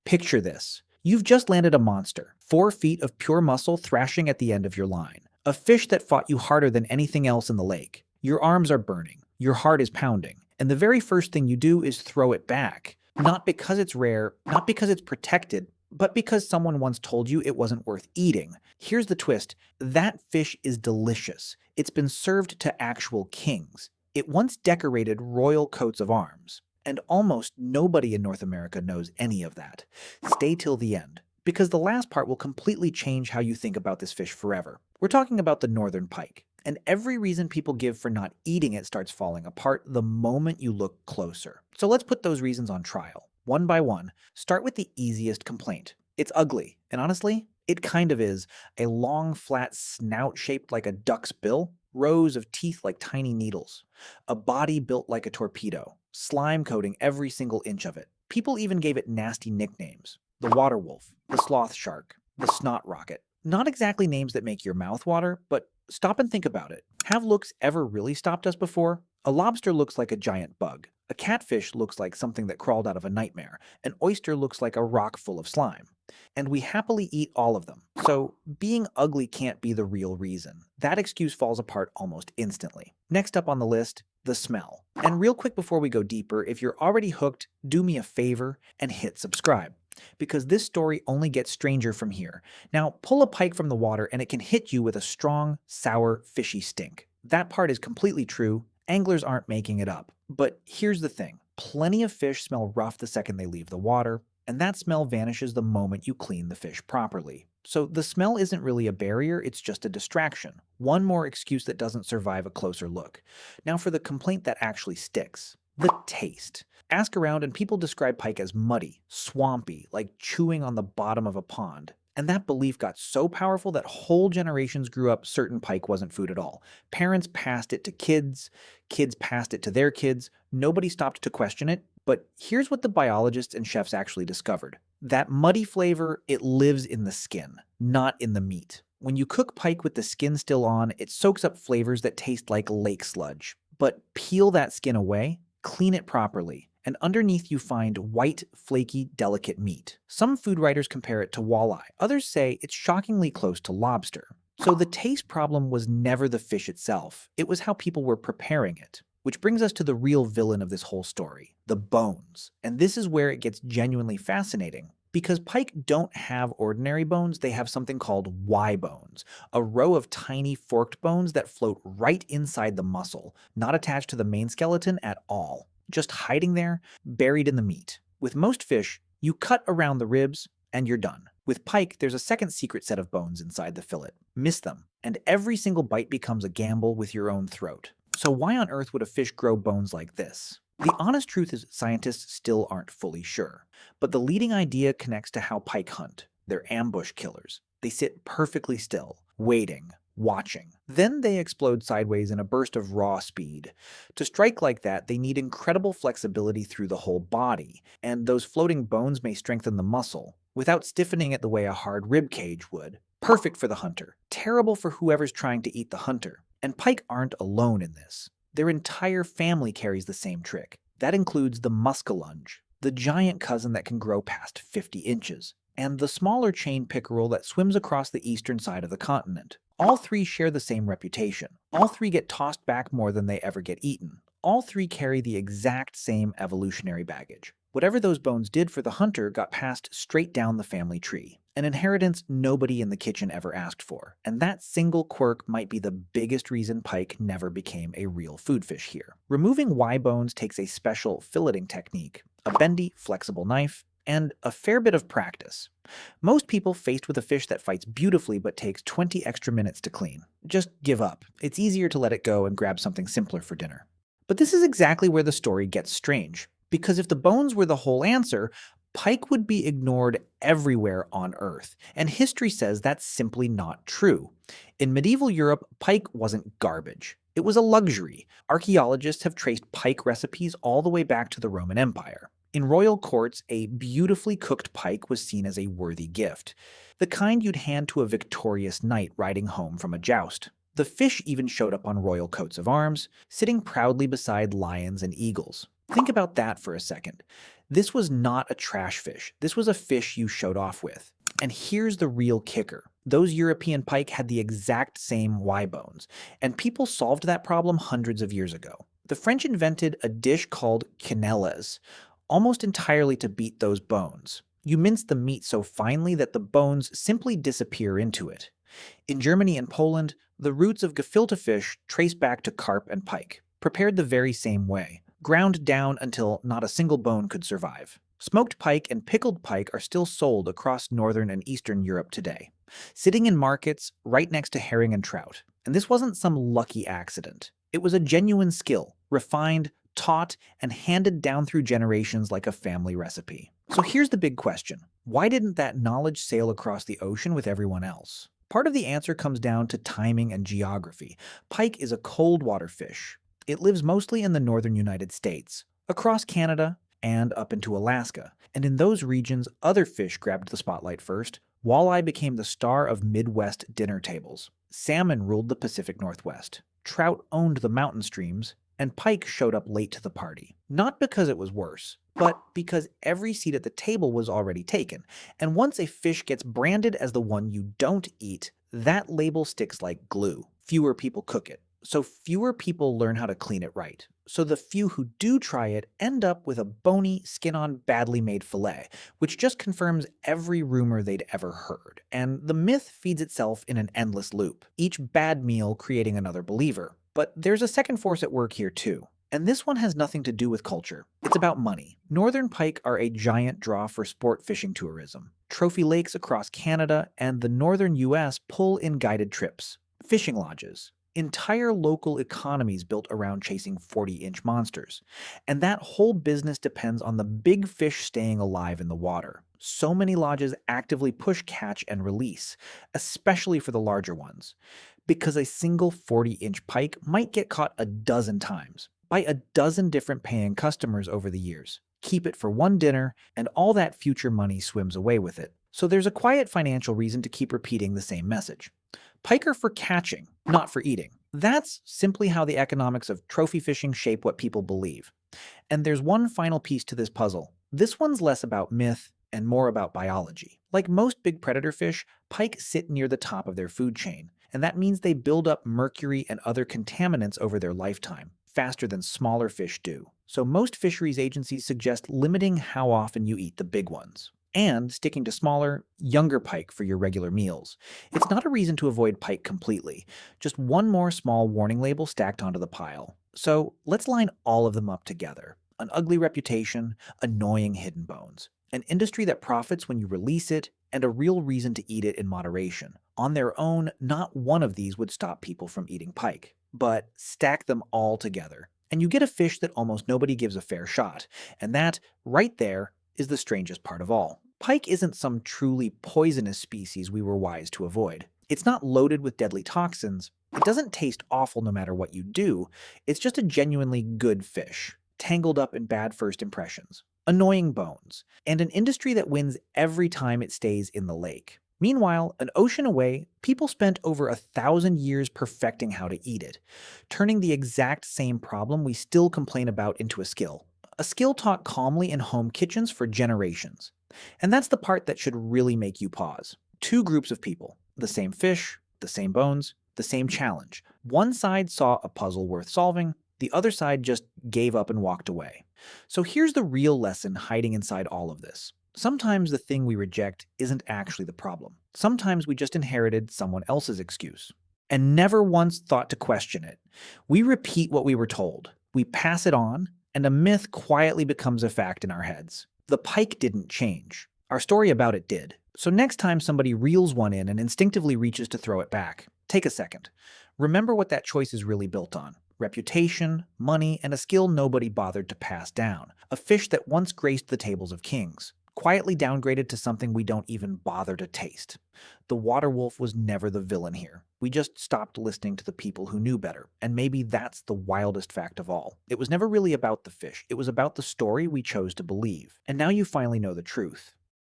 Picture this. You've just landed a monster, 4 feet of pure muscle thrashing at the end of your line. A fish that fought you harder than anything else in the lake. Your arms are burning, your heart is pounding, and the very first thing you do is throw it back. Not because it's rare, not because it's protected, but because someone once told you it wasn't worth eating. Here's the twist. That fish is delicious. It's been served to actual kings. It once decorated royal coats of arms. And almost nobody in North America knows any of that. Stay till the end, because the last part will completely change how you think about this fish forever. We're talking about the northern pike, and every reason people give for not eating it starts falling apart the moment you look closer. So let's put those reasons on trial. One by one, start with the easiest complaint. It's ugly, and honestly, it kind of is. A long, flat snout shaped like a duck's bill, rows of teeth like tiny needles, a body built like a torpedo, slime coating every single inch of it. People even gave it nasty nicknames. The water wolf, the sloth shark, the snot rocket. Not exactly names that make your mouth water, but stop and think about it. Have looks ever really stopped us before? A lobster looks like a giant bug. A catfish looks like something that crawled out of a nightmare. An oyster looks like a rock full of slime. And we happily eat all of them. So being ugly can't be the real reason. That excuse falls apart almost instantly. Next up on the list, the smell. And real quick before we go deeper, if you're already hooked, do me a favor and hit subscribe, because this story only gets stranger from here. Now, pull a pike from the water and it can hit you with a strong, sour, fishy stink. That part is completely true. Anglers aren't making it up. But here's the thing. Plenty of fish smell rough the second they leave the water, and that smell vanishes the moment you clean the fish properly. So the smell isn't really a barrier, it's just a distraction. One more excuse that doesn't survive a closer look. Now for the complaint that actually sticks. The taste. Ask around and people describe pike as muddy, swampy, like chewing on the bottom of a pond. And that belief got so powerful that whole generations grew up certain pike wasn't food at all. Parents passed it to kids, kids passed it to their kids, nobody stopped to question it. But here's what the biologists and chefs actually discovered. That muddy flavor, it lives in the skin, not in the meat. When you cook pike with the skin still on, it soaks up flavors that taste like lake sludge. But peel that skin away, clean it properly, and underneath you find white, flaky, delicate meat. Some food writers compare it to walleye. Others say it's shockingly close to lobster. So the taste problem was never the fish itself. It was how people were preparing it. Which brings us to the real villain of this whole story, the bones. And this is where it gets genuinely fascinating. Because pike don't have ordinary bones, they have something called Y bones, a row of tiny forked bones that float right inside the muscle, not attached to the main skeleton at all. Just hiding there, buried in the meat. With most fish, you cut around the ribs and you're done. With pike, there's a second secret set of bones inside the fillet. Miss them, and every single bite becomes a gamble with your own throat. So why on earth would a fish grow bones like this? The honest truth is scientists still aren't fully sure. But the leading idea connects to how pike hunt. They're ambush killers. They sit perfectly still, waiting, watching. Then they explode sideways in a burst of raw speed. To strike like that, they need incredible flexibility through the whole body, and those floating bones may strengthen the muscle, without stiffening it the way a hard rib cage would. Perfect for the hunter. Terrible for whoever's trying to eat the hunter. And pike aren't alone in this. Their entire family carries the same trick. That includes the muskellunge, the giant cousin that can grow past 50 inches, and the smaller chain pickerel that swims across the eastern side of the continent. All three share the same reputation. All three get tossed back more than they ever get eaten. All three carry the exact same evolutionary baggage. Whatever those bones did for the hunter got passed straight down the family tree. An inheritance nobody in the kitchen ever asked for. And that single quirk might be the biggest reason pike never became a real food fish here. Removing Y bones takes a special filleting technique, a bendy, flexible knife, and a fair bit of practice. Most people faced with a fish that fights beautifully but takes 20 extra minutes to clean just give up. It's easier to let it go and grab something simpler for dinner. But this is exactly where the story gets strange. Because if the bones were the whole answer, pike would be ignored everywhere on Earth, and history says that's simply not true. In medieval Europe, pike wasn't garbage. It was a luxury. Archaeologists have traced pike recipes all the way back to the Roman Empire. In royal courts, a beautifully cooked pike was seen as a worthy gift, the kind you'd hand to a victorious knight riding home from a joust. The fish even showed up on royal coats of arms, sitting proudly beside lions and eagles. Think about that for a second. This was not a trash fish. This was a fish you showed off with. And here's the real kicker. Those European pike had the exact same Y bones, and people solved that problem hundreds of years ago. The French invented a dish called quenelles, almost entirely to beat those bones. You mince the meat so finely that the bones simply disappear into it. In Germany and Poland, the roots of gefilte fish trace back to carp and pike, prepared the very same way, ground down until not a single bone could survive. Smoked pike and pickled pike are still sold across northern and eastern Europe today, sitting in markets right next to herring and trout. And this wasn't some lucky accident. It was a genuine skill, refined, taught, and handed down through generations like a family recipe. So here's the big question. Why didn't that knowledge sail across the ocean with everyone else? Part of the answer comes down to timing and geography. Pike is a cold water fish. It lives mostly in the northern United States, across Canada, and up into Alaska. And in those regions, other fish grabbed the spotlight first. Walleye became the star of Midwest dinner tables. Salmon ruled the Pacific Northwest. Trout owned the mountain streams, and pike showed up late to the party. Not because it was worse, but because every seat at the table was already taken. And once a fish gets branded as the one you don't eat, that label sticks like glue. Fewer people cook it, so fewer people learn how to clean it right. So the few who do try it end up with a bony, skin-on, badly made fillet, which just confirms every rumor they'd ever heard. And the myth feeds itself in an endless loop, each bad meal creating another believer. But there's a second force at work here too. And this one has nothing to do with culture. It's about money. Northern pike are a giant draw for sport fishing tourism. Trophy lakes across Canada and the northern US pull in guided trips. Fishing lodges. Entire local economies built around chasing 40-inch monsters. And that whole business depends on the big fish staying alive in the water. So many lodges actively push catch and release, especially for the larger ones, because a single 40-inch pike might get caught a dozen times by a dozen different paying customers over the years. Keep it for one dinner, and all that future money swims away with it. So there's a quiet financial reason to keep repeating the same message. Pike are for catching, not for eating. That's simply how the economics of trophy fishing shape what people believe. And there's one final piece to this puzzle. This one's less about myth and more about biology. Like most big predator fish, pike sit near the top of their food chain, and that means they build up mercury and other contaminants over their lifetime, faster than smaller fish do. So most fisheries agencies suggest limiting how often you eat the big ones, and sticking to smaller, younger pike for your regular meals. It's not a reason to avoid pike completely, just one more small warning label stacked onto the pile. So let's line all of them up together. An ugly reputation, annoying hidden bones, an industry that profits when you release it, and a real reason to eat it in moderation. On their own, not one of these would stop people from eating pike. But stack them all together, and you get a fish that almost nobody gives a fair shot. And that, right there, is the strangest part of all. Pike isn't some truly poisonous species we were wise to avoid. It's not loaded with deadly toxins. It doesn't taste awful no matter what you do. It's just a genuinely good fish, tangled up in bad first impressions, annoying bones, and an industry that wins every time it stays in the lake. Meanwhile, an ocean away, people spent over 1,000 years perfecting how to eat it, turning the exact same problem we still complain about into a skill taught calmly in home kitchens for generations. And that's the part that should really make you pause. Two groups of people, the same fish, the same bones, the same challenge. One side saw a puzzle worth solving, the other side just gave up and walked away. So here's the real lesson hiding inside all of this. Sometimes the thing we reject isn't actually the problem. Sometimes we just inherited someone else's excuse and never once thought to question it. We repeat what we were told. We pass it on, and a myth quietly becomes a fact in our heads. The pike didn't change. Our story about it did. So next time somebody reels one in and instinctively reaches to throw it back, take a second. Remember what that choice is really built on. Reputation, money, and a skill nobody bothered to pass down. A fish that once graced the tables of kings, quietly downgraded to something we don't even bother to taste. The water wolf was never the villain here. We just stopped listening to the people who knew better, and maybe that's the wildest fact of all. It was never really about the fish, it was about the story we chose to believe. And now you finally know the truth.